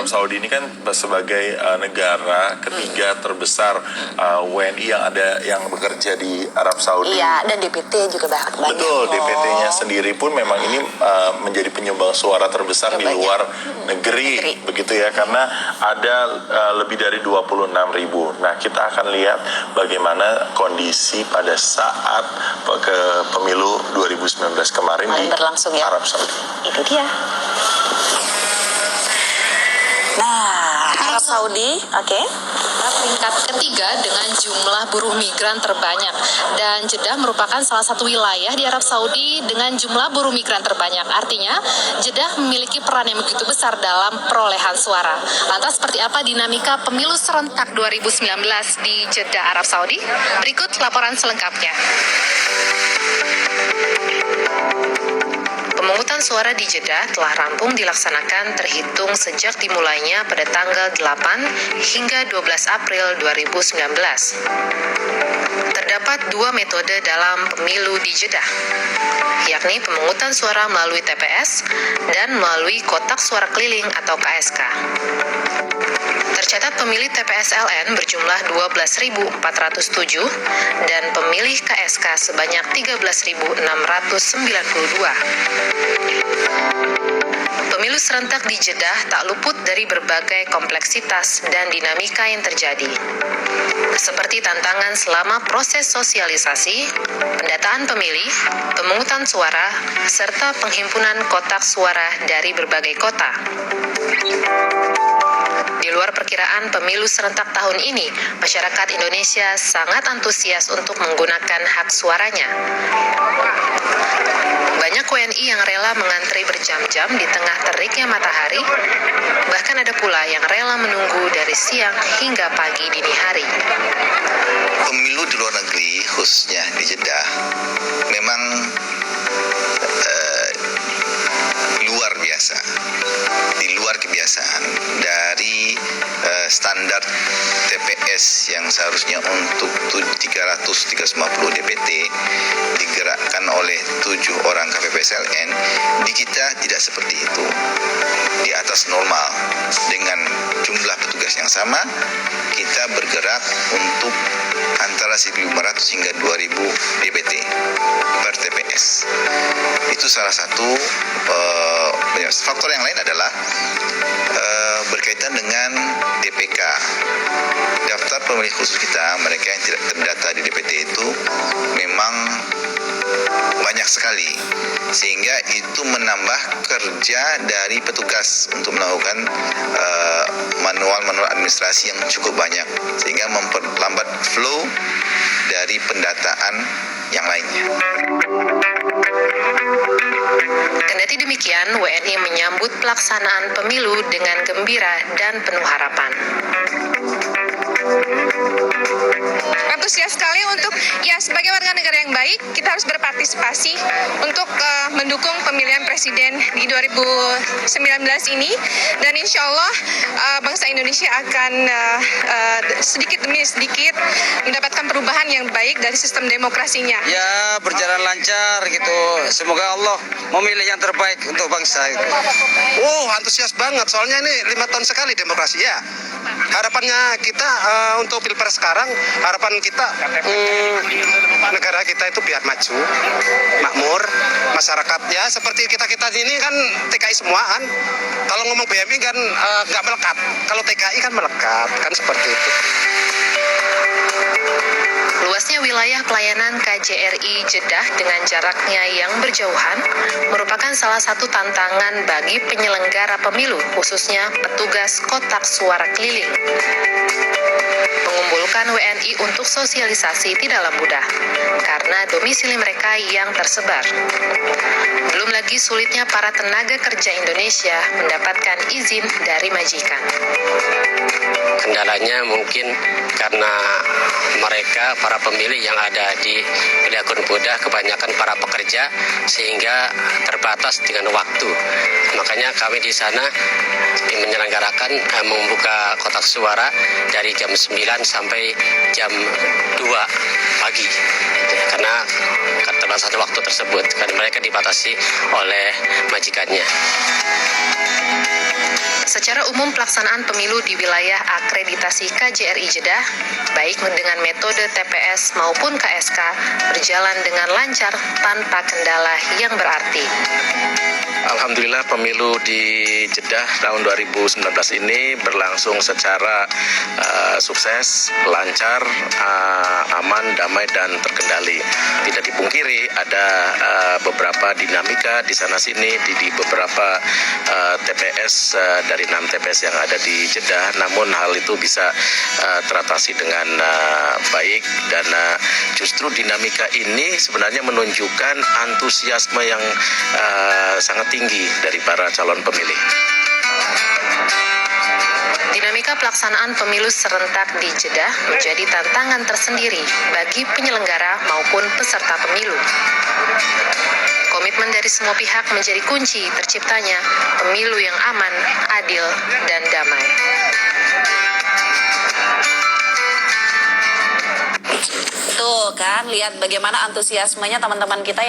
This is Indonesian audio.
Arab Saudi ini kan sebagai negara ketiga terbesar WNI yang bekerja di Arab Saudi. Iya, dan DPT juga banyak. Betul, DPT-nya sendiri pun memang ini menjadi penyumbang suara terbesar di luar negeri, begitu ya, karena ada lebih dari 26.000. Nah, kita akan lihat bagaimana kondisi pada saat ke pemilu 2019 kemarin di berlangsung ya. Arab Saudi. Itu dia. Nah, Arab Saudi, oke. Peringkat ketiga dengan jumlah buruh migran terbanyak, dan Jeddah merupakan salah satu wilayah di Arab Saudi dengan jumlah buruh migran terbanyak. Artinya Jeddah memiliki peran yang begitu besar dalam perolehan suara. Lantas seperti apa dinamika pemilu serentak 2019 di Jeddah, Arab Saudi? Berikut laporan selengkapnya. Pemungutan suara di Jeddah telah rampung dilaksanakan terhitung sejak dimulainya pada tanggal 8 hingga 12 April 2019. Terdapat dua metode dalam pemilu di Jeddah, yakni pemungutan suara melalui TPS dan melalui kotak suara keliling atau KSK. Tercatat pemilih TPS LN berjumlah 12.407 dan pemilih KSK sebanyak 13.692. Pemilu serentak di Jeddah tak luput dari berbagai kompleksitas dan dinamika yang terjadi, seperti tantangan selama proses sosialisasi, pendataan pemilih, pemungutan suara, serta penghimpunan kotak suara dari berbagai kota. Di luar perkiraan pemilu serentak tahun ini, masyarakat Indonesia sangat antusias untuk menggunakan hak suaranya. Banyak WNI yang rela mengantri berjam-jam di tengah teriknya matahari, bahkan ada pula yang rela menunggu dari siang hingga pagi dini hari. Pemilu di luar negeri, khususnya di Jeddah, memang luar biasa, di luar kebiasaan. Dari standar TPS yang seharusnya untuk 350 DPT digerakkan oleh 7 orang KPPSLN, di kita tidak seperti itu. Di atas normal, dengan jumlah petugas yang sama, kita bergerak untuk antara 1.500 hingga 2.000 DPT per TPS. Itu salah satu faktor. Yang lain adalah berkaitan dengan DPK. Daftar pemilih khusus kita, mereka yang tidak terdata di DPT itu memang banyak sekali, sehingga itu menambah kerja dari petugas untuk melakukan manual administrasi yang cukup banyak, sehingga memperlambat flow dari pendataan yang lainnya. Kendati demikian, WNI menyambut pelaksanaan pemilu dengan gembira dan penuh harapan. Antusias sekali untuk, ya, sebagai warga negara yang baik, kita harus berpartisipasi untuk mendukung pemilihan presiden di 2019 ini, dan insya Allah bangsa Indonesia akan sedikit demi sedikit mendapatkan perubahan yang baik dari sistem demokrasinya. Ya, berjalan lancar gitu. Semoga Allah memilih yang terbaik untuk bangsa. Gitu. Antusias banget, soalnya ini 5 tahun sekali demokrasi ya. Harapannya kita untuk pilpres sekarang, harapan kita negara kita itu biar maju, makmur, masyarakat ya seperti kita ini kan TKI semua kan. Kalau ngomong BMI kan nggak melekat, kalau TKI kan melekat, kan seperti itu. Luasnya wilayah pelayanan KJRI Jeddah dengan jaraknya yang berjauhan merupakan salah satu tantangan bagi penyelenggara pemilu, khususnya petugas kotak suara keliling. Mengumpulkan WNI untuk sosialisasi tidaklah mudah, karena domisili mereka yang tersebar. Belum lagi sulitnya para tenaga kerja Indonesia mendapatkan izin dari majikan. Kendalanya mungkin karena mereka, para pemilih yang ada di Wilayah Muda, kebanyakan para pekerja, sehingga terbatas dengan waktu. Makanya kami di sana menyelenggarakan membuka kotak suara dari jam 9 sampai jam 2 pagi. Karena keterbatasan waktu tersebut, karena mereka dibatasi oleh majikannya. Secara umum pelaksanaan pemilu di wilayah akreditasi KJRI Jeddah, baik dengan metode TPS maupun KSK, berjalan dengan lancar tanpa kendala yang berarti. Alhamdulillah pemilu di Jeddah tahun 2019 ini berlangsung secara sukses, lancar, aman, damai, dan terkendali. Tidak dipungkiri ada beberapa dinamika di sana-sini di beberapa TPS dari 6 TPS yang ada di Jeddah, namun hal itu bisa teratasi dengan baik, dan justru dinamika ini sebenarnya menunjukkan antusiasme yang sangat tinggi dari para calon pemilih. Dinamika pelaksanaan pemilu serentak di Jeddah menjadi tantangan tersendiri bagi penyelenggara maupun peserta pemilu. Komitmen dari semua pihak menjadi kunci terciptanya pemilu yang aman, adil, dan damai. Tuh kan, lihat bagaimana antusiasmenya teman-teman kita